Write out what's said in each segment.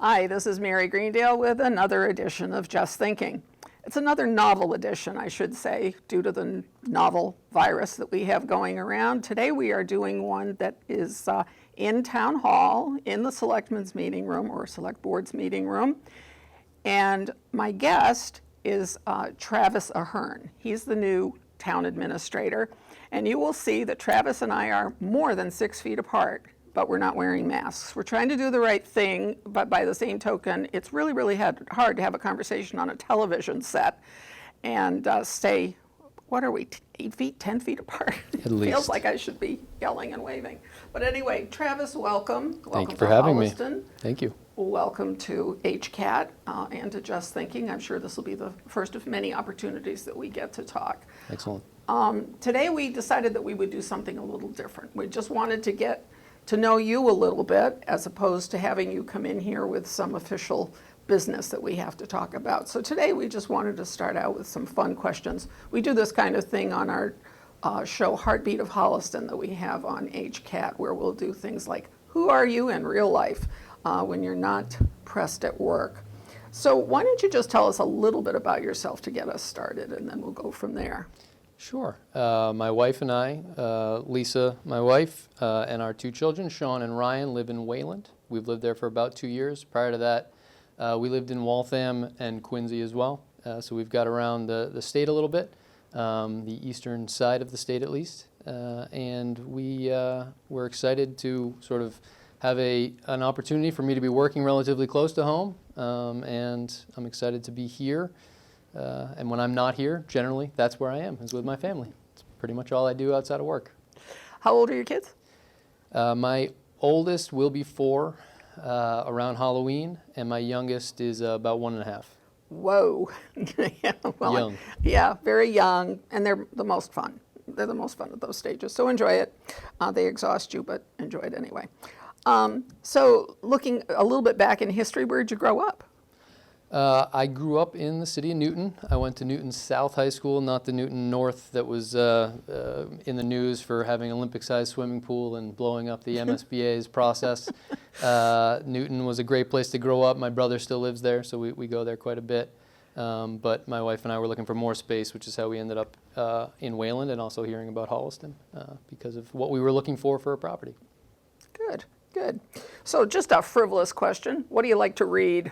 Hi, this is Mary Greendale with another edition of Just Thinking. It's another novel edition, I should say, due to the novel virus that we have going around. Today we are doing one that is in Town Hall, in the Selectmen's meeting room or Select Board's meeting room. And my guest is Travis Ahern. He's the new town administrator. And you will see that Travis and I are more than 6 feet apart, but we're not wearing masks. We're trying to do the right thing, but by the same token, it's really hard to have a conversation on a television set and stay, what are we, 8 feet, 10 feet apart? At least. Feels like I should be yelling and waving. But anyway, Travis, welcome. Thank you for having me. Holliston. Thank you. Welcome to HCAT and to Just Thinking. I'm sure this will be the first of many opportunities that we get to talk. Excellent. Today we decided that we would do something a little different. We just wanted to get to know you a little bit, as opposed to having you come in here with some official business that we have to talk about. So today we just wanted to start out with some fun questions. We do this kind of thing on our show Heartbeat of Holliston that we have on HCAT, where we'll do things like, who are you in real life when you're not pressed at work? So why don't you just tell us a little bit about yourself to get us started, and then we'll go from there. Sure. My wife and I, Lisa, my wife, and our 2 children, Sean and Ryan, live in Wayland. We've lived there for about 2 years. Prior to that, we lived in Waltham and Quincy as well. So we've got around the state a little bit, the eastern side of the state at least. And we're excited to sort of have an opportunity for me to be working relatively close to home. And I'm excited to be here. And when I'm not here, generally, that's where I am, is with my family. It's pretty much all I do outside of work. How old are your kids? My oldest will be 4 around Halloween, and my youngest is about 1.5. Whoa. Yeah, well, Young. Yeah, very young, and they're the most fun. They're the most fun at those stages, so enjoy it. They exhaust you, but enjoy it anyway. So looking a little bit back in history, where'd you grow up? I grew up in the city of Newton. I went to Newton South High School, not the Newton North that was in the news for having Olympic-sized swimming pool and blowing up the MSBA's process. Newton was a great place to grow up. My brother still lives there, so we go there quite a bit. But my wife and I were looking for more space, which is how we ended up in Wayland, and also hearing about Holliston because of what we were looking for a property. Good. So just a frivolous question. What do you like to read?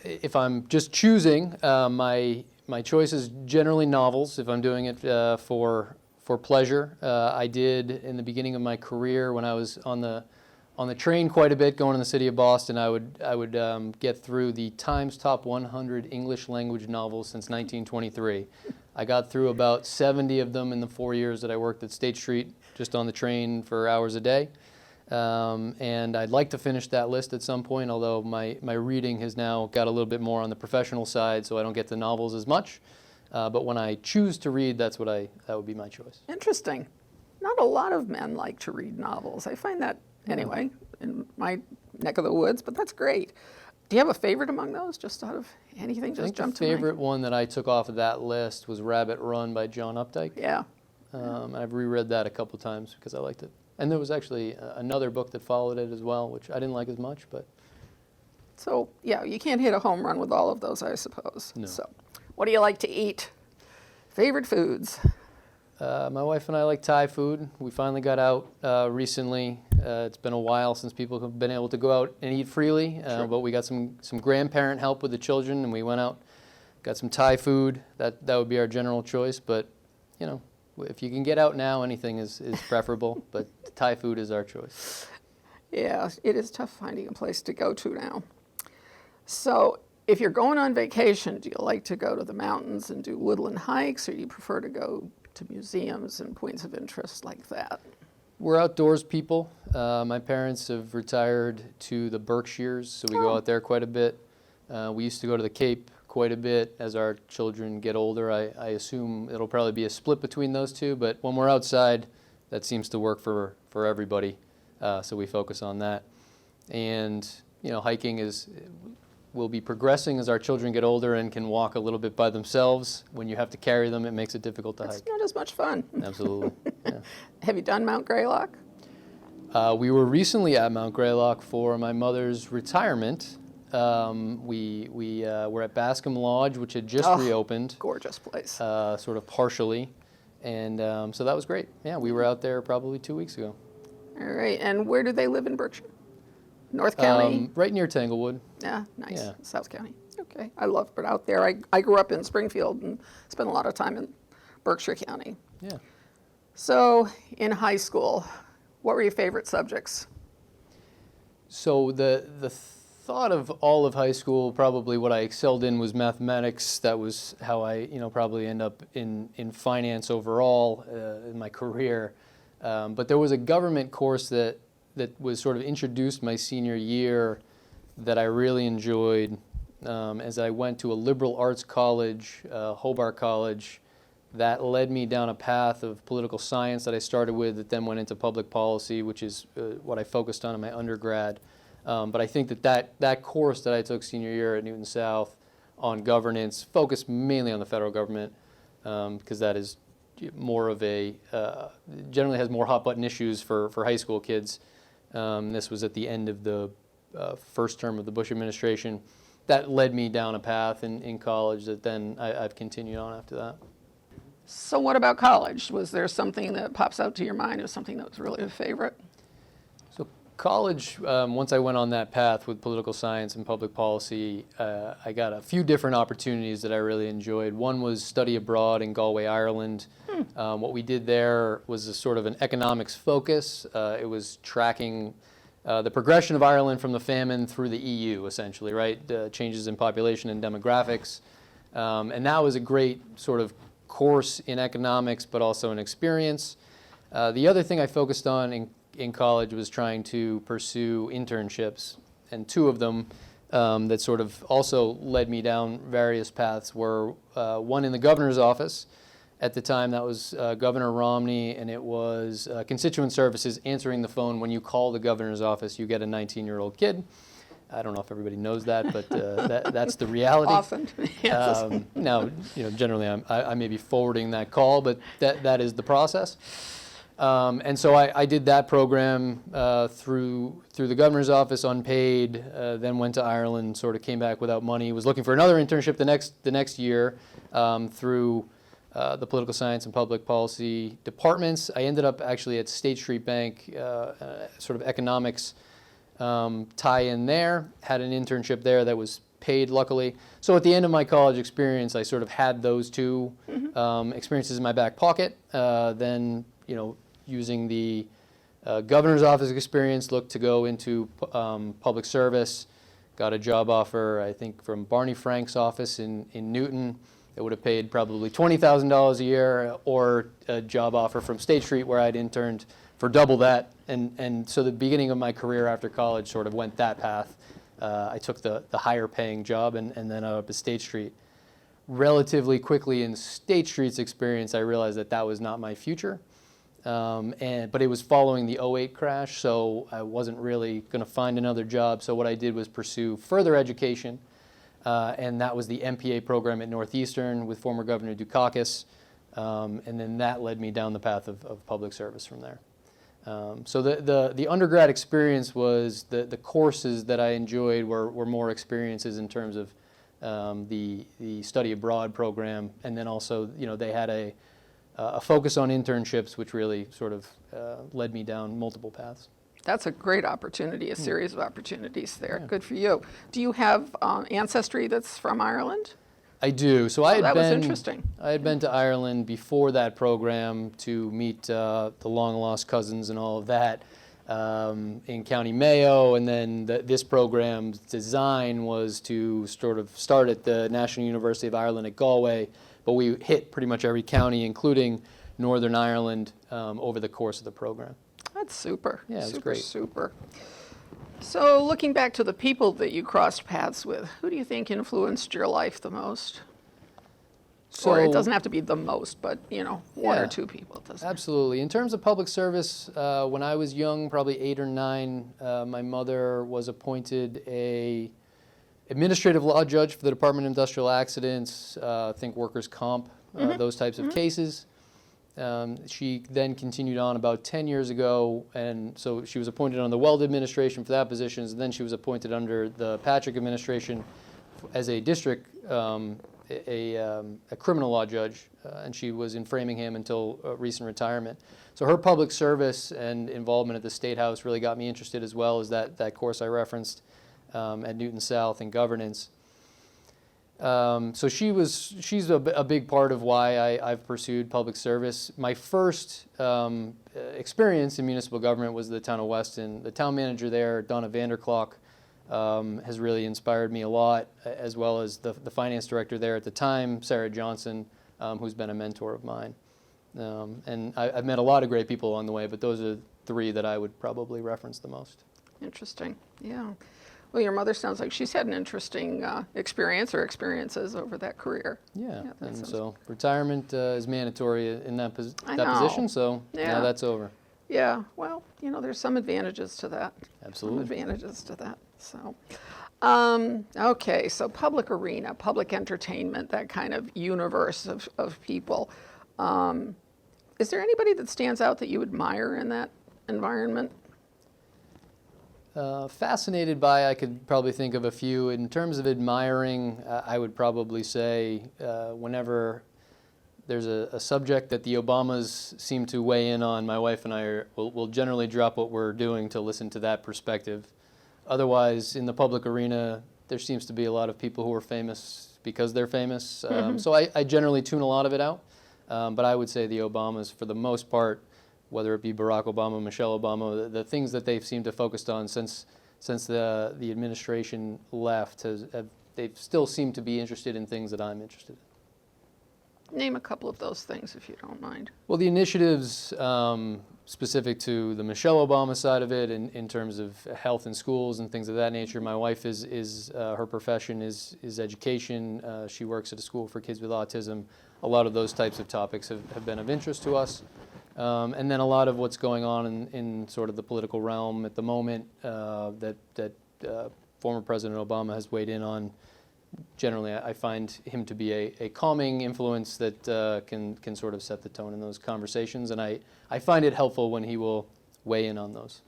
If I'm just choosing, my choice is generally novels. If I'm doing it for pleasure, I did in the beginning of my career when I was on the train quite a bit, going in the city of Boston. I would get through the Times Top 100 English language novels since 1923. I got through about 70 of them in the 4 years that I worked at State Street, just on the train for hours a day. And I'd like to finish that list at some point, although my reading has now got a little bit more on the professional side, so I don't get the novels as much. But when I choose to read, that would be my choice. Interesting. Not a lot of men like to read novels. I find that, anyway, in my neck of the woods, but that's great. Do you have a favorite among those, just out of anything just jumped to mind? The favorite one that I took off of that list was Rabbit Run by John Updike. Yeah. I've reread that a couple times because I liked it. And there was actually another book that followed it as well, which I didn't like as much, but. So, yeah, you can't hit a home run with all of those, I suppose. No. So, what do you like to eat? Favorite foods? My wife and I like Thai food. We finally got out recently. It's been a while since people have been able to go out and eat freely, Sure. but we got some grandparent help with the children, and we went out, got some Thai food. That would be our general choice, but, you know, if you can get out now, anything is preferable, but Thai food is our choice. Yeah, it is tough finding a place to go to now. So, if you're going on vacation, do you like to go to the mountains and do woodland hikes, or do you prefer to go to museums and points of interest like that? We're outdoors people. My parents have retired to the Berkshires, so we go out there quite a bit. We used to go to the Cape quite a bit. As our children get older, I assume it'll probably be a split between those two, but when we're outside, that seems to work for everybody, so we focus on that. And, you know, hiking will be progressing as our children get older and can walk a little bit by themselves. When you have to carry them, it makes it difficult to hike. It's not as much fun. Absolutely. Yeah. Have you done Mount Greylock? We were recently at Mount Greylock for my mother's retirement. We were at Bascom Lodge, which had just reopened, Gorgeous place. sort of partially, and so that was great. Yeah, we were out there probably 2 weeks ago. All right, and where do they live in Berkshire? North County? Right near Tanglewood. Yeah, nice. Yeah. South County. Okay, I love it out there. I grew up in Springfield and spent a lot of time in Berkshire County. Yeah. So, in high school, what were your favorite subjects? So the thought of all of high school, probably what I excelled in was mathematics. That was how I, probably end up in finance overall in my career. But there was a government course that was sort of introduced my senior year that I really enjoyed as I went to a liberal arts college, Hobart College. That led me down a path of political science that I started with, that then went into public policy, which is what I focused on in my undergrad. But I think that course that I took senior year at Newton South on governance focused mainly on the federal government, because that is more of generally has more hot button issues for high school kids. This was at the end of the first term of the Bush administration. That led me down a path in college that then I've continued on after that. So what about college? Was there something that pops out to your mind as something that was really a favorite? So college, once I went on that path with political science and public policy, I got a few different opportunities that I really enjoyed. One was study abroad in Galway, Ireland. What we did there was a sort of an economics focus. It was tracking the progression of Ireland from the famine through the EU, essentially, right? Changes in population and demographics. And that was a great sort of course in economics, but also an experience. The other thing I focused on in college was trying to pursue internships, and two of them that sort of also led me down various paths were one in the governor's office. At the time, that was Governor Romney, and it was constituent services answering the phone. When you call the governor's office, you get a 19-year-old kid. I don't know if everybody knows that, but that's the reality. Often, yes. Now, generally I may be forwarding that call, but that is the process. And so I did that program through the governor's office, unpaid. Then went to Ireland, sort of came back without money. Was looking for another internship the next year through the political science and public policy departments. I ended up actually at State Street Bank, sort of economics. Tie in there, had an internship there that was paid, luckily. So at the end of my college experience, I sort of had those two experiences in my back pocket. Then, using the governor's office experience, looked to go into public service. Got a job offer, I think, from Barney Frank's office in Newton. It would have paid probably $20,000 a year, or a job offer from State Street where I'd interned for double that, and so the beginning of my career after college sort of went that path. I took the higher paying job and then up at State Street. Relatively quickly in State Street's experience, I realized that was not my future, but it was following the '08 crash, so I wasn't really going to find another job. So what I did was pursue further education, and that was the MPA program at Northeastern with former Governor Dukakis, and then that led me down the path of public service from there. So the undergrad experience was the courses that I enjoyed were more experiences in terms of the study abroad program, and then also they had a focus on internships, which really sort of led me down multiple paths. That's a great opportunity, a series of opportunities there. Yeah. Good for you. Do you have ancestry that's from Ireland? I do. So that was interesting. I had been to Ireland before that program to meet the long-lost cousins and all of that in County Mayo, and then this program's design was to sort of start at the National University of Ireland at Galway, but we hit pretty much every county, including Northern Ireland, over the course of the program. That's super. Yeah, it's super, great. Super. So looking back to the people that you crossed paths with, who do you think influenced your life the most? Or it doesn't have to be the most, but one or two people. Absolutely. In terms of public service, when I was young, probably 8 or 9, my mother was appointed a administrative law judge for the Department of Industrial Accidents, think workers' comp, those types of cases. She then continued on about 10 years ago, and so she was appointed on the Weld administration for that position, and then she was appointed under the Patrick administration as a district, a criminal law judge, and she was in Framingham until recent retirement. So her public service and involvement at the State House really got me interested, as well as that course I referenced at Newton South in governance. So she's a big part of why I've pursued public service. My first experience in municipal government was the town of Weston. The town manager there, Donna Vanderklok, has really inspired me a lot, as well as the finance director there at the time, Sarah Johnson, who's been a mentor of mine. And I've met a lot of great people along the way, but those are three that I would probably reference the most. Interesting. Yeah. Well, your mother sounds like she's had an interesting experience or experiences over that career. Yeah, and so retirement is mandatory in that position, so now that's over. Yeah, well, there's some advantages to that. Absolutely. Some advantages to that. So, okay, so public arena, public entertainment, that kind of universe of people. Is there anybody that stands out that you admire in that environment? Fascinated by, I could probably think of a few. In terms of admiring, I would probably say whenever there's a subject that the Obamas seem to weigh in on, my wife and I will generally drop what we're doing to listen to that perspective. Otherwise, in the public arena, there seems to be a lot of people who are famous because they're famous. So I generally tune a lot of it out. But I would say the Obamas, for the most part, whether it be Barack Obama, Michelle Obama, the things that they've seemed to focus on since the administration left, they still seem to be interested in things that I'm interested in. Name a couple of those things, if you don't mind. Well, the initiatives specific to the Michelle Obama side of it, in terms of health in schools and things of that nature. My wife is her profession is education. She works at a school for kids with autism. A lot of those types of topics have been of interest to us. And then a lot of what's going on in sort of the political realm at the moment that former President Obama has weighed in on. Generally, I find him to be a calming influence that can sort of set the tone in those conversations, and I find it helpful when he will weigh in on those.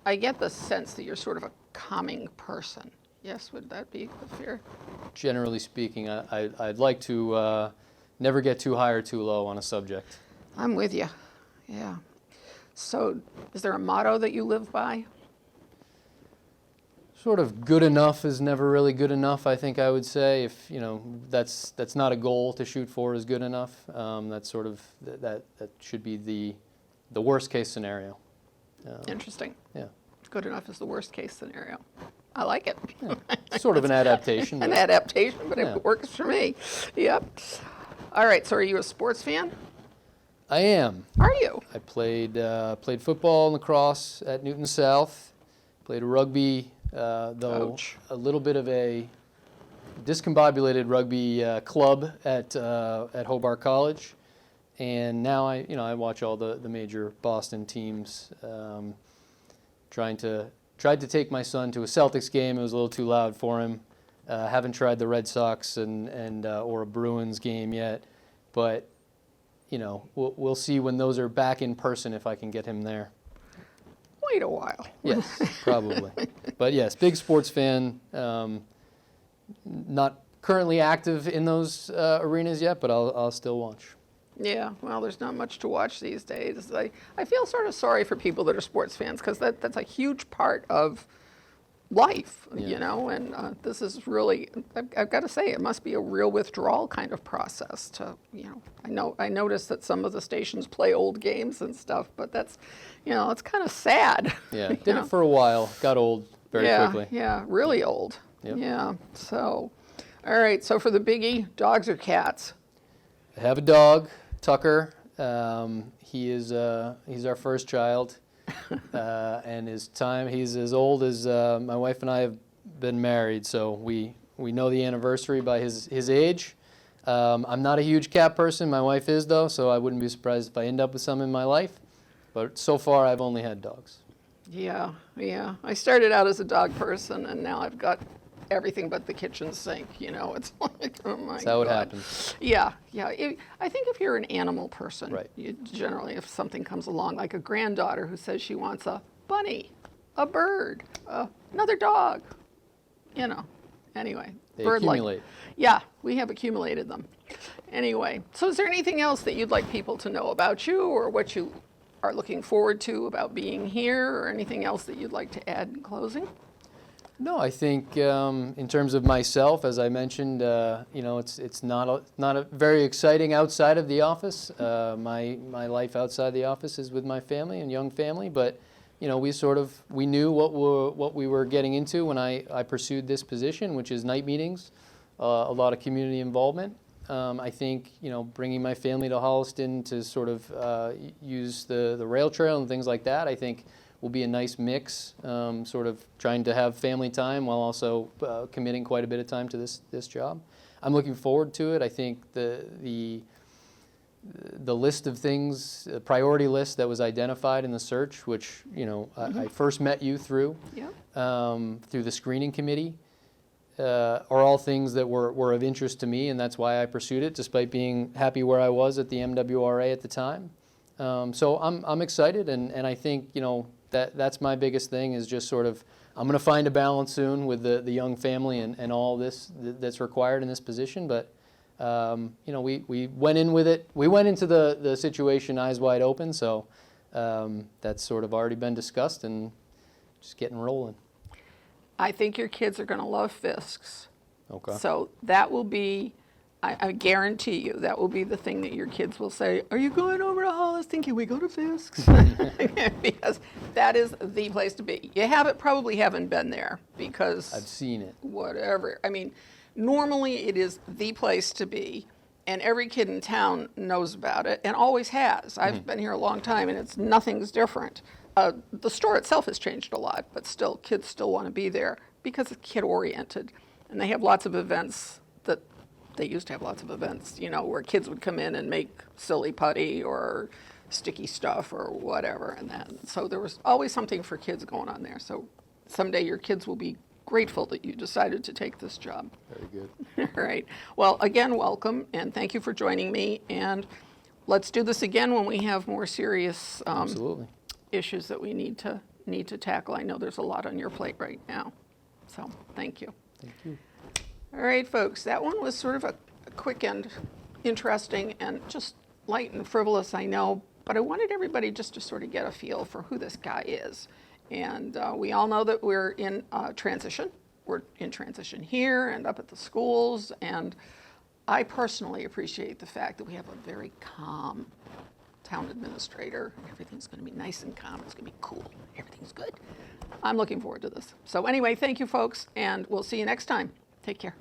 I get the sense that you're sort of a calming person. Yes, would that be fair? Generally speaking, I'd like to never get too high or too low on a subject. I'm with you. Yeah. So, is there a motto that you live by? Sort of good enough is never really good enough, I think I would say. If that's not a goal to shoot for, is good enough. That's sort of that should be the worst case scenario. Interesting. Yeah. Good enough is the worst case scenario. I like it. Yeah. Sort of an adaptation. An adaptation, but it works for me. Yep. All right. So, are you a sports fan? I am. Are you? I played football and lacrosse at Newton South. Played rugby, though Ouch. a little bit of a discombobulated rugby club at Hobart College, and now I watch all the major Boston teams. Tried to take my son to a Celtics game. It was a little too loud for him. Haven't tried the Red Sox and or a Bruins game yet, but we'll see when those are back in person if I can get him there. Wait a while. Yes, probably. But yes, big sports fan. Not currently active in those arenas yet, but I'll still watch. Yeah, well, there's not much to watch these days. I feel sort of sorry for people that are sports fans because that's a huge part of life, and this is really, I've got to say, it must be a real withdrawal kind of process to, I noticed that some of the stations play old games and stuff, but that's, it's kind of sad. Yeah, did it for a while, got old very quickly. Yeah, really old. Yep. Yeah, so, all right, so for the biggie, dogs or cats? I have a dog, Tucker. He's our first child. And he's as old as my wife and I have been married, so we know the anniversary by his age. I'm not a huge cat person. My wife is, though, so I wouldn't be surprised if I end up with some in my life. But so far, I've only had dogs. Yeah. I started out as a dog person, and now I've got everything but the kitchen sink, you know, it's like, oh my God. That's how it happens. Yeah. I think if you're an animal person, Right. you generally, if something comes along, like a granddaughter who says she wants a bunny, a bird, another dog, you know, anyway. They bird-like. accumulate. Yeah, we have accumulated them. Anyway, so is there anything else that you'd like people to know about you, or what you are looking forward to about being here, or anything else that you'd like to add in closing? No, I think in terms of myself, as I mentioned, you know, it's not a very exciting outside of the office. My life outside the office is with my family and young family, but you know, we knew what we were getting into when I pursued this position, which is night meetings, a lot of community involvement. I think, you know, bringing my family to Holliston to sort of use the rail trail and things like that, I think will be a nice mix, sort of trying to have family time while also committing quite a bit of time to this job. I'm looking forward to it. I think the list of things, the priority list that was identified in the search, which, you know, I first met you through, through the screening committee, are all things that were of interest to me, and that's why I pursued it, despite being happy where I was at the MWRA at the time. So I'm excited, and I think, you know, that's my biggest thing, is just sort of, I'm going to find a balance soon with the young family and all this that's required in this position. But you know, we went in with it. We went into the situation eyes wide open. So that's sort of already been discussed, and just getting rolling. I think your kids are going to love Fisk's. Okay. So that will be, I guarantee you, that will be the thing that your kids will say, are you going over to Holliston? Can we go to Fisk's? Because that is the place to be. You probably haven't been there, because I've seen it. Whatever. I mean, normally it is the place to be, and every kid in town knows about it and always has. I've been here a long time, and nothing's different. The store itself has changed a lot, but still, kids still want to be there because it's kid-oriented, and they have lots of events that they used to have lots of events, you know, where kids would come in and make silly putty or sticky stuff or whatever, and then so there was always something for kids going on there. So someday your kids will be grateful that you decided to take this job. Very good. All right. Well, again, welcome, and thank you for joining me. And let's do this again when we have more serious Absolutely. issues that we need to tackle. I know there's a lot on your plate right now. So thank you. Thank you. All right, folks, that one was sort of a quick and interesting and just light and frivolous, I know, but I wanted everybody just to sort of get a feel for who this guy is. And we all know that we're in transition. We're in transition here and up at the schools, and I personally appreciate the fact that we have a very calm town administrator. Everything's going to be nice and calm. It's going to be cool. Everything's good. I'm looking forward to this. So anyway, thank you, folks, and we'll see you next time. Take care.